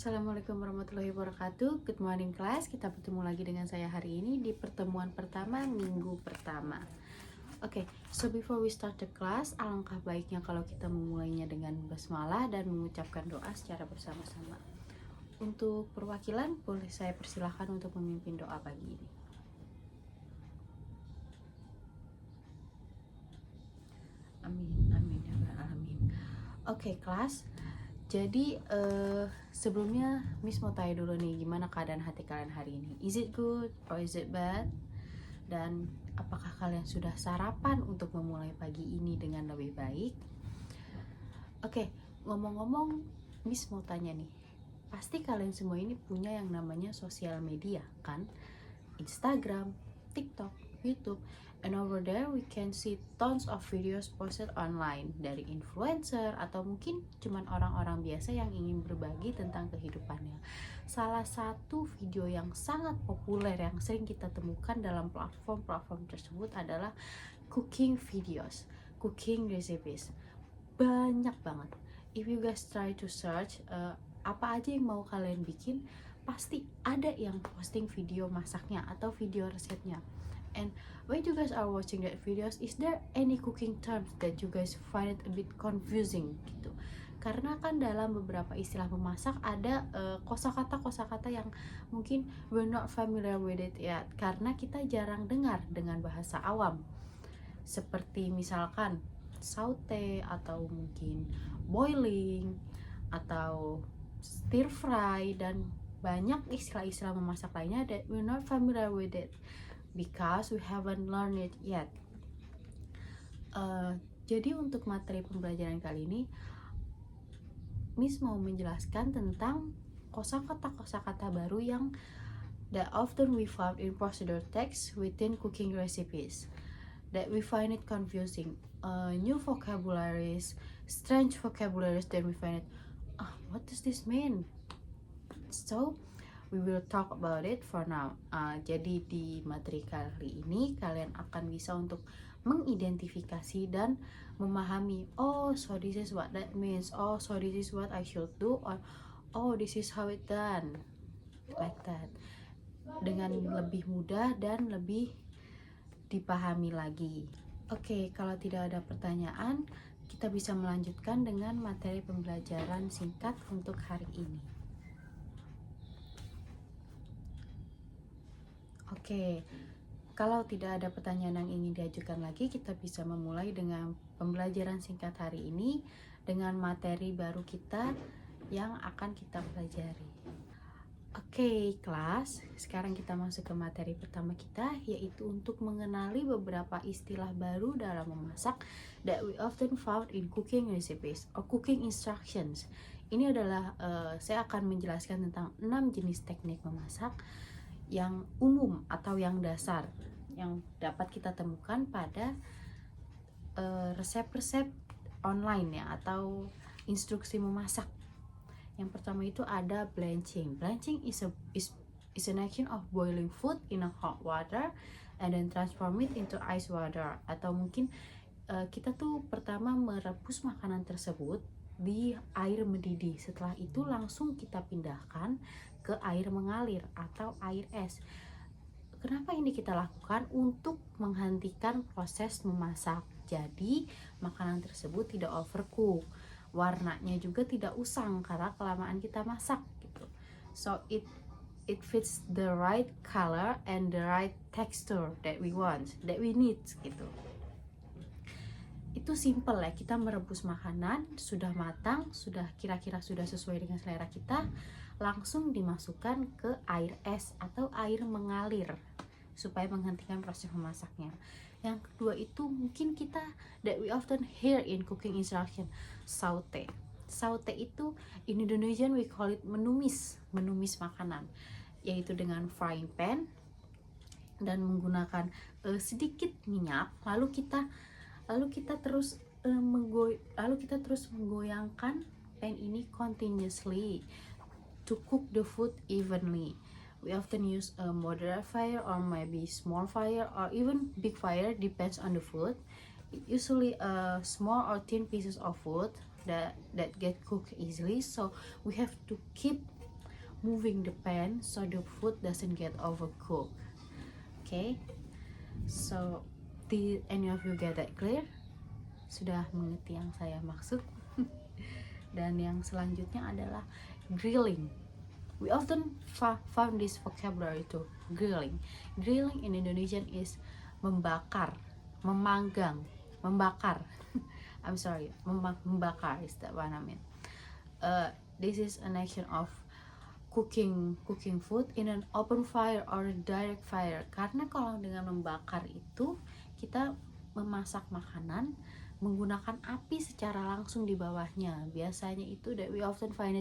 Assalamualaikum warahmatullahi wabarakatuh. Good morning class. Kita bertemu lagi dengan saya hari ini di pertemuan pertama minggu pertama. Oke, so before we start the class, alangkah baiknya kalau kita memulainya dengan basmalah dan mengucapkan doa secara bersama-sama. Untuk perwakilan, boleh saya persilahkan untuk memimpin doa pagi ini. Amin, amin ya rabbal alamin. Oke, kelas. Jadi sebelumnya Miss mau tanya dulu nih, gimana keadaan hati kalian hari ini? Is it good or is it bad? Dan apakah kalian sudah sarapan untuk memulai pagi ini dengan lebih baik? Oke, ngomong-ngomong, Miss mau tanya nih. Pasti kalian semua ini punya yang namanya sosial media, kan? Instagram, TikTok, YouTube. And over there we can see tons of videos posted online dari influencer atau mungkin cuman orang-orang biasa yang ingin berbagi tentang kehidupannya. Salah satu video yang sangat populer yang sering kita temukan dalam platform-platform tersebut adalah cooking videos, cooking recipes. Banyak banget. If you guys try to search apa aja yang mau kalian bikin, pasti ada yang posting video masaknya atau video resepnya. And when you guys are watching that videos, is there any cooking terms that you guys find it a bit confusing gitu? Karena kan dalam beberapa istilah memasak ada kosakata yang mungkin we're not familiar with it yet, karena kita jarang dengar dengan bahasa awam. Seperti misalkan saute atau mungkin boiling atau stir fry dan banyak istilah-istilah memasak lainnya that we're not familiar with it because we haven't learned it yet. Jadi untuk materi pembelajaran kali ini, Miss mau menjelaskan tentang kosakata baru yang that often we found in procedure text within cooking recipes that we find it confusing. New vocabularies, strange vocabularies, then we find it, what does this mean? So we will talk about it for now. Jadi di materi kali ini kalian akan bisa untuk mengidentifikasi dan memahami, oh so this is what that means, oh so this is what I should do, or oh this is how it done, like that, dengan lebih mudah dan lebih dipahami lagi. Oke, kalau tidak ada pertanyaan, kita bisa melanjutkan dengan materi pembelajaran singkat untuk hari ini. Oke, kalau tidak ada pertanyaan yang ingin diajukan lagi, kita bisa memulai dengan pembelajaran singkat hari ini dengan materi baru kita yang akan kita pelajari. Oke, kelas, sekarang kita masuk ke materi pertama kita, yaitu untuk mengenali beberapa istilah baru dalam memasak that we often found in cooking recipes or cooking instructions. Ini adalah saya akan menjelaskan tentang 6 jenis teknik memasak yang umum atau yang dasar yang dapat kita temukan pada resep-resep online ya atau instruksi memasak. Yang pertama itu ada blanching. Blanching is an action of boiling food in a hot water and then transform it into ice water. Atau mungkin kita tuh pertama merebus makanan tersebut di air mendidih. Setelah itu langsung kita pindahkan ke air mengalir atau air es. Kenapa ini kita lakukan? Untuk menghentikan proses memasak. Jadi makanan tersebut tidak overcook. Warnanya juga tidak usang karena kelamaan kita masak gitu. So it fits the right color and the right texture that we want, that we need gitu. Itu simple ya, kita merebus makanan sudah matang, sudah kira-kira sudah sesuai dengan selera kita, langsung dimasukkan ke air es atau air mengalir supaya menghentikan proses memasaknya. Yang kedua itu mungkin kita that we often hear in cooking instruction, saute. Saute itu in Indonesian we call it menumis makanan, yaitu dengan frying pan dan menggunakan sedikit minyak, lalu kita terus menggoyangkan pan ini continuously to cook the food evenly. We often use a moderate fire or maybe small fire or even big fire, depends on the food. Usually small or thin pieces of food that get cooked easily, so we have to keep moving the pan so the food doesn't get overcooked. Okay, so did any of you get that clear? Sudah mengerti yang saya maksud? Dan yang selanjutnya adalah grilling. We often found this vocabulary too, grilling. Grilling in Indonesian is membakar, memanggang, membakar. I'm sorry, membakar is that what I mean. This is an action of cooking food in an open fire or direct fire. Karena kalau dengan membakar itu kita memasak makanan menggunakan api secara langsung di bawahnya. Biasanya itu that we often find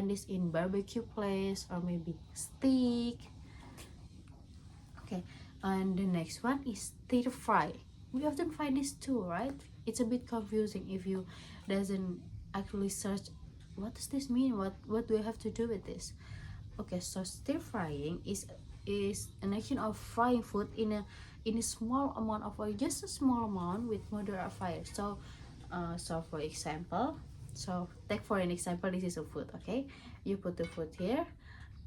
this in barbecue place or maybe steak. Okay, and the next one is stir fry. We often find this too, right? It's a bit confusing if you doesn't actually search what does this mean, what do I have to do with this. Okay, so stir frying is an action of frying food in a small amount of oil, just a small amount with moderate fire. So for example, take for an example, this is a food. Okay, you put the food here,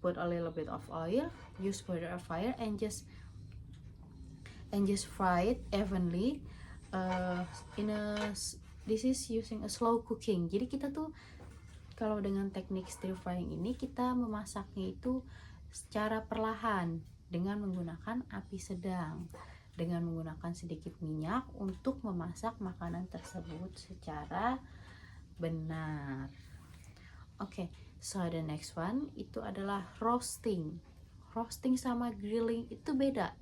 put a little bit of oil, use moderate fire, and just fry it evenly. This is using a slow cooking. Jadi kita tuh kalau dengan teknik stir frying ini kita memasaknya itu secara perlahan dengan menggunakan api sedang, dengan menggunakan sedikit minyak untuk memasak makanan tersebut secara benar. Okay, so the next one itu adalah roasting. Roasting sama grilling itu beda.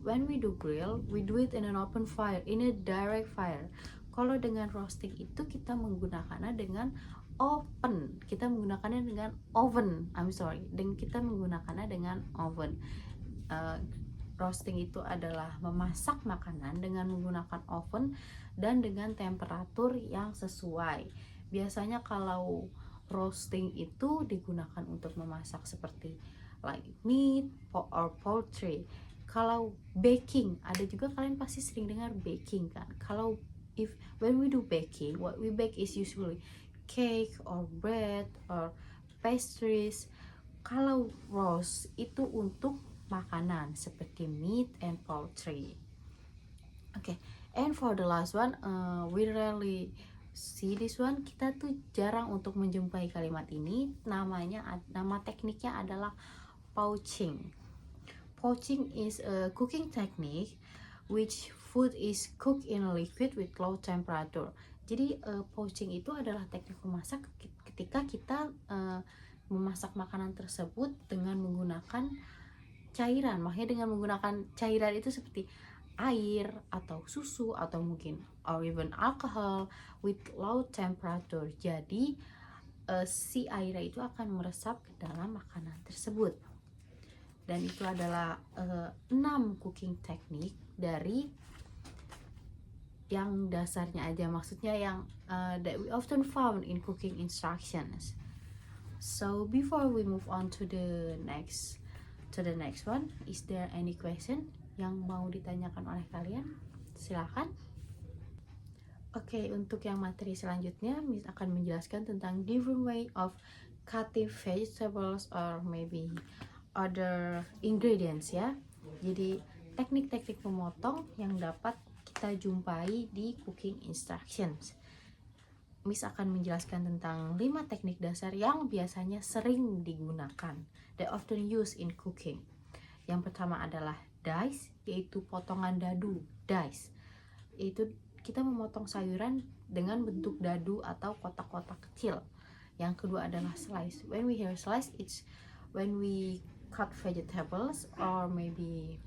When we do grill, we do it in an open fire, in a direct fire. Kalau dengan roasting itu kita menggunakannya dengan oven, kita menggunakannya dengan oven. Dan kita menggunakannya dengan oven. Roasting itu adalah memasak makanan dengan menggunakan oven dan dengan temperatur yang sesuai. Biasanya kalau roasting itu digunakan untuk memasak seperti like meat or poultry. Kalau baking, ada juga kalian pasti sering dengar baking kan. When we do baking, what we bake is usually cake or bread or pastries. Kalau roast itu untuk makanan seperti meat and poultry. Okay, and for the last one, we rarely see this one. Kita tuh jarang untuk menjumpai kalimat ini. Nama tekniknya adalah poaching. Poaching is a cooking technique which food is cooked in a liquid with low temperature. Jadi poaching itu adalah teknik memasak ketika kita memasak makanan tersebut dengan menggunakan cairan. Makanya dengan menggunakan cairan itu seperti air atau susu atau mungkin or even alcohol with low temperature. Jadi si airnya itu akan meresap ke dalam makanan tersebut. Dan itu adalah 6 cooking teknik dari yang dasarnya aja, maksudnya yang that we often found in cooking instructions. So before we move on to the next one, is there any question yang mau ditanyakan oleh kalian? Silakan. Oke, untuk yang materi selanjutnya Miss akan menjelaskan tentang different way of cutting vegetables or maybe other ingredients ya. Jadi teknik-teknik memotong yang dapat kita jumpai di cooking instructions. Miss akan menjelaskan tentang 5 teknik dasar yang biasanya sering digunakan, that often used in cooking. Yang pertama adalah dice, yaitu potongan dadu. Dice itu kita memotong sayuran dengan bentuk dadu atau kotak-kotak kecil. Yang kedua adalah slice. When we hear slice, it's when we cut vegetables or maybe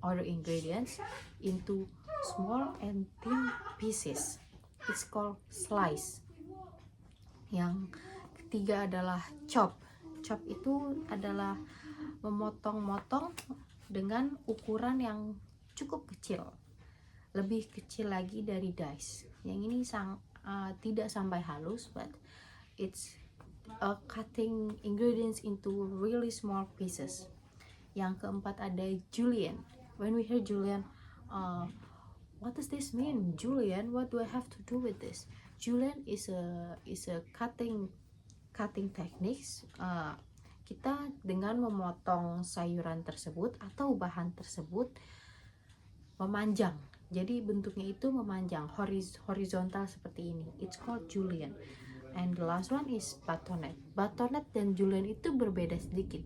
other ingredients into small and thin pieces. It's called slice. Yang ketiga adalah chop. Chop itu adalah memotong-motong dengan ukuran yang cukup kecil, lebih kecil lagi dari dice. Yang ini tidak sampai halus, but it's cutting ingredients into really small pieces. Yang keempat ada julienne. When we hear julienne, what does this mean? Julienne, what do I have to do with this? Julienne is a cutting cutting techniques, kita dengan memotong sayuran tersebut atau bahan tersebut memanjang. Jadi bentuknya itu memanjang, horizontal seperti ini. It's called julienne. And the last one is bâtonnet. Bâtonnet dan julienne itu berbeda sedikit.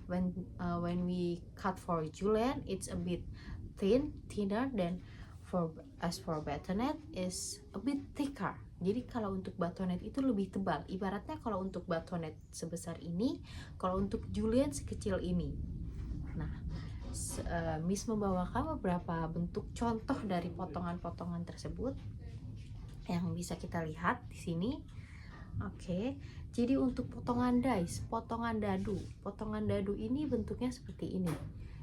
When we cut for julienne, it's a bit thinner than as for bâtonnet is a bit thicker. Jadi kalau untuk bâtonnet itu lebih tebal. Ibaratnya kalau untuk bâtonnet sebesar ini, kalau untuk julienne sekecil ini. Nah, Miss membawakan beberapa bentuk contoh dari potongan-potongan tersebut yang bisa kita lihat di sini. Oke, jadi untuk potongan dice, potongan dadu ini bentuknya seperti ini.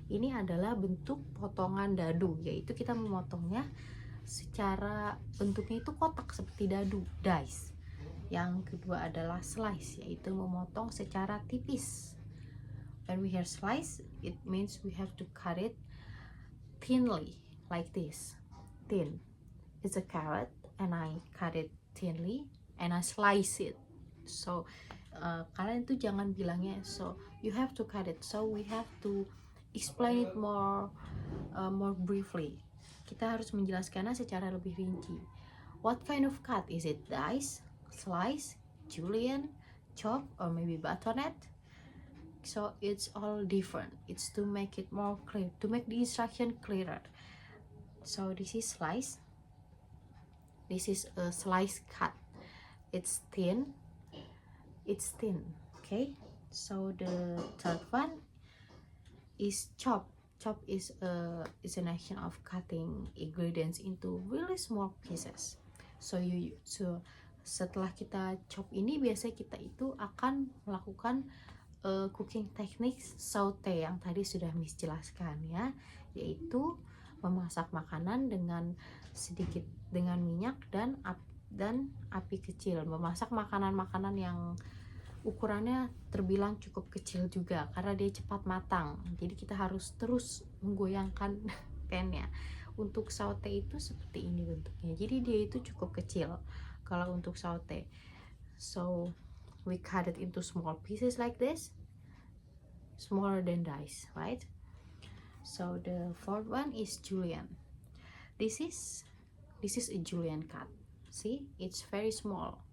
Ini adalah bentuk potongan dadu, yaitu kita memotongnya secara bentuknya itu kotak seperti dadu, dice. Yang kedua adalah slice, yaitu memotong secara tipis. When we hear slice, it means we have to cut it thinly, like this. Thin. It's a carrot, and I cut it thinly, and I slice it. So, kalian tuh jangan bilangnya, so you have to cut it. So we have to explain it more briefly. Kita harus menjelaskannya secara lebih rinci. What kind of cut? Is it dice, slice, julienne, chop, or maybe bâtonnet? So it's all different. It's to make it more clear, to make the instruction clearer. So this is slice. This is a slice cut. It's thin. Okay. So the third one is chop. Chop is an action of cutting ingredients into really small pieces. So setelah kita chop ini, biasanya kita itu akan melakukan cooking techniques saute yang tadi sudah Miss jelaskan ya, yaitu memasak makanan dengan minyak dan api kecil, memasak makanan-makanan yang ukurannya terbilang cukup kecil juga karena dia cepat matang. Jadi kita harus terus menggoyangkan pannya. Untuk saute itu seperti ini bentuknya. Jadi dia itu cukup kecil kalau untuk saute. So we cut it into small pieces like this, smaller than dice, right? So the fourth one is julienne. This is a julienne cut. See, it's very small.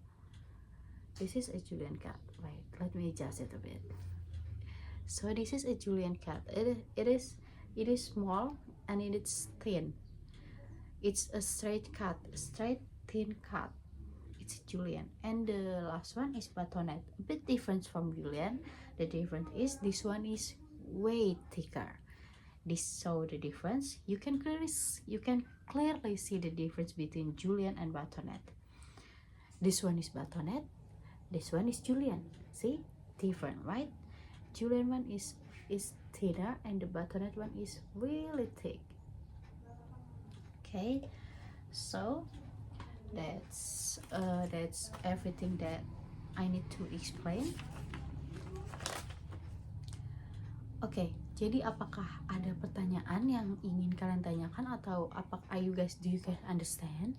This is a julienne cut. Wait, let me adjust it a bit. So this is a julienne cut. It is small and it is thin. It's a straight thin cut. It's julienne. And the last one is bâtonnet. A bit different from julienne. The difference is this one is way thicker. So the difference, you can clearly see the difference between julienne and bâtonnet. This one is bâtonnet. This one is julienne. See, different, right? Julienne one is thinner and the bâtonnet one is really thick. Okay, so that's everything that I need to explain. Oke, jadi apakah ada pertanyaan yang ingin kalian tanyakan atau do you guys understand?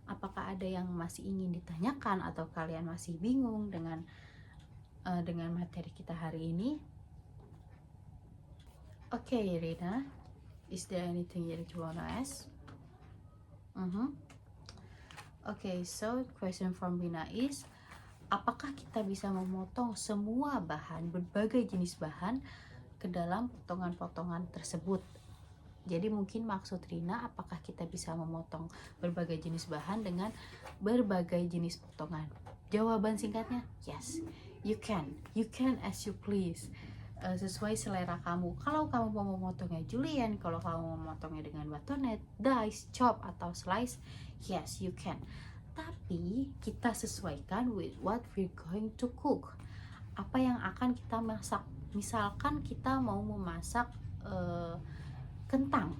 Apakah ada yang masih ingin ditanyakan atau kalian masih bingung dengan materi kita hari ini? Oke, Rina, is there anything that you wanna ask? Okay, so question from Bina is, apakah kita bisa memotong semua bahan, berbagai jenis bahan ke dalam potongan-potongan tersebut? Jadi mungkin maksud Rina, apakah kita bisa memotong berbagai jenis bahan dengan berbagai jenis potongan? Jawaban singkatnya, yes, you can as you please. Sesuai selera kamu. Kalau kamu mau memotongnya julienne, kalau kamu mau memotongnya dengan bâtonnet, dice, chop, atau slice, yes, you can. Tapi kita sesuaikan with what we're going to cook. Apa yang akan kita masak. Misalkan kita mau memasak kentang.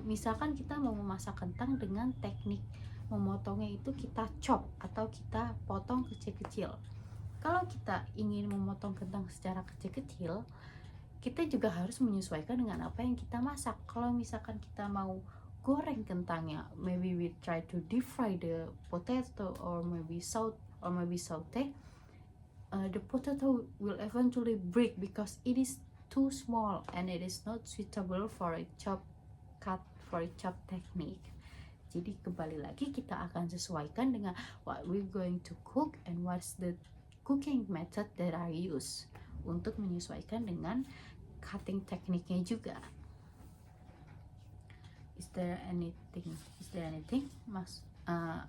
Misalkan kita mau memasak kentang dengan teknik memotongnya itu kita chop atau kita potong kecil-kecil. Kalau kita ingin memotong kentang secara kecil-kecil, kita juga harus menyesuaikan dengan apa yang kita masak. Kalau misalkan kita mau goreng kentangnya, maybe we try to deep fry the potato or maybe saute, the potato will eventually break because it is too small and it is not suitable for a chop technique. Jadi kembali lagi kita akan sesuaikan dengan what we're going to cook and what's the cooking method that I use untuk menyesuaikan dengan cutting tekniknya juga. Is there anything, Mas?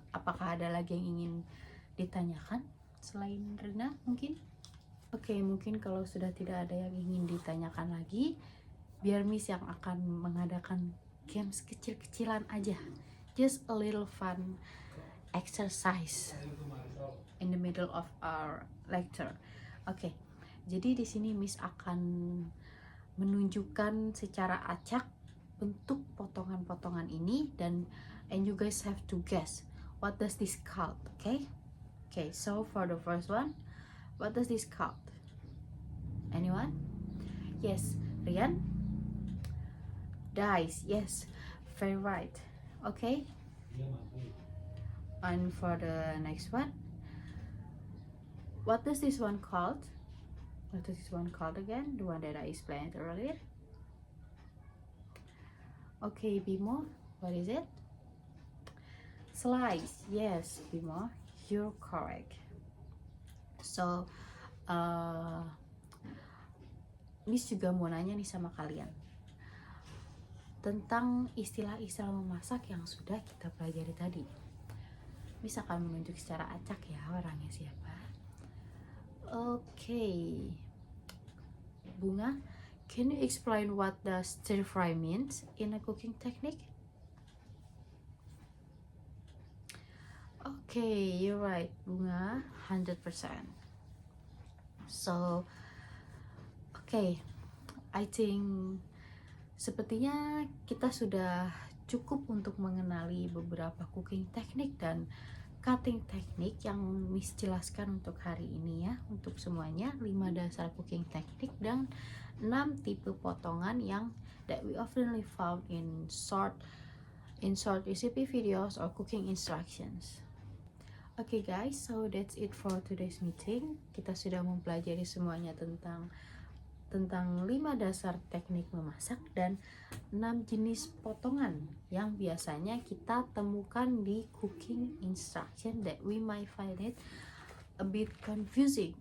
Apakah ada lagi yang ingin ditanyakan selain Rina mungkin? Oke, mungkin kalau sudah tidak ada yang ingin ditanyakan lagi, biar Miss yang akan mengadakan games kecil-kecilan aja. Just a little fun exercise in the middle of our lecture. Oke, jadi di sini Miss akan menunjukkan secara acak bentuk potongan-potongan ini and you guys have to guess what does this called, okay? Okay, so for the first one, what does this called? Anyone? Yes, Rian? Dice, yes, very right. Okay, and for the next one, what does this one called? What is this one called again? The one that I explained earlier. Okay, Bimo, what is it? Slice. Yes, Bimo, you're correct. So, Miss juga mau nanya nih sama kalian tentang istilah-istilah memasak yang sudah kita pelajari tadi. Miss akan menunjuk secara acak ya orangnya siapa. Okay, Bunga, can you explain what the stir fry means in a cooking technique? Okay, you're right, Bunga, 100%. So, okay, I think sepertinya kita sudah cukup untuk mengenali beberapa cooking teknik dan cutting teknik yang Miss jelaskan untuk hari ini ya, untuk semuanya 5 dasar cooking teknik dan 6 tipe potongan yang that we oftenly found in short recipe videos or cooking instructions. Okay guys, so that's it for today's meeting. Kita sudah mempelajari semuanya tentang 5 dasar teknik memasak dan 6 jenis potongan yang biasanya kita temukan di cooking instruction that we might find it a bit confusing.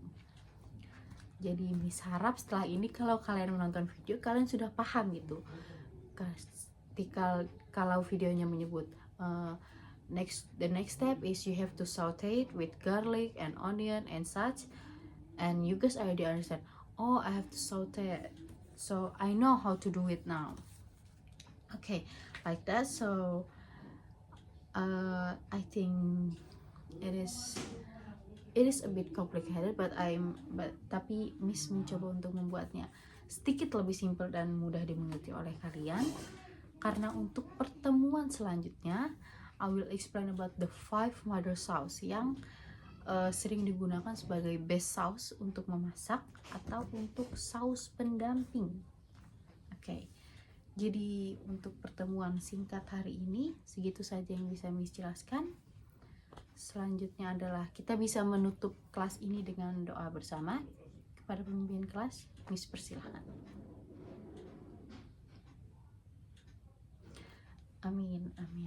Jadi Miss harap setelah ini kalau kalian menonton video kalian sudah paham gitu. Kalau videonya menyebut the next step is you have to saute it with garlic and onion and such, and you guys already understand, oh I have to saute it, so I know how to do it now. Okay, like that. So I think it is a bit complicated, but tapi Miss mencoba untuk membuatnya sedikit lebih simpel dan mudah dimengerti oleh kalian. Karena untuk pertemuan selanjutnya I will explain about the 5 mother sauce yang sering digunakan sebagai base sauce untuk memasak atau untuk saus pendamping. Oke, jadi untuk pertemuan singkat hari ini segitu saja yang bisa Miss jelaskan. Selanjutnya adalah kita bisa menutup kelas ini dengan doa bersama. Kepada pemimpin kelas, Miss persilahkan. Amin, amin.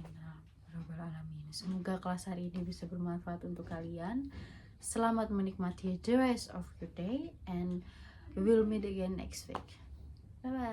Semoga kelas hari ini bisa bermanfaat untuk kalian. Selamat menikmati the rest of your day and we will meet again next week. Bye bye.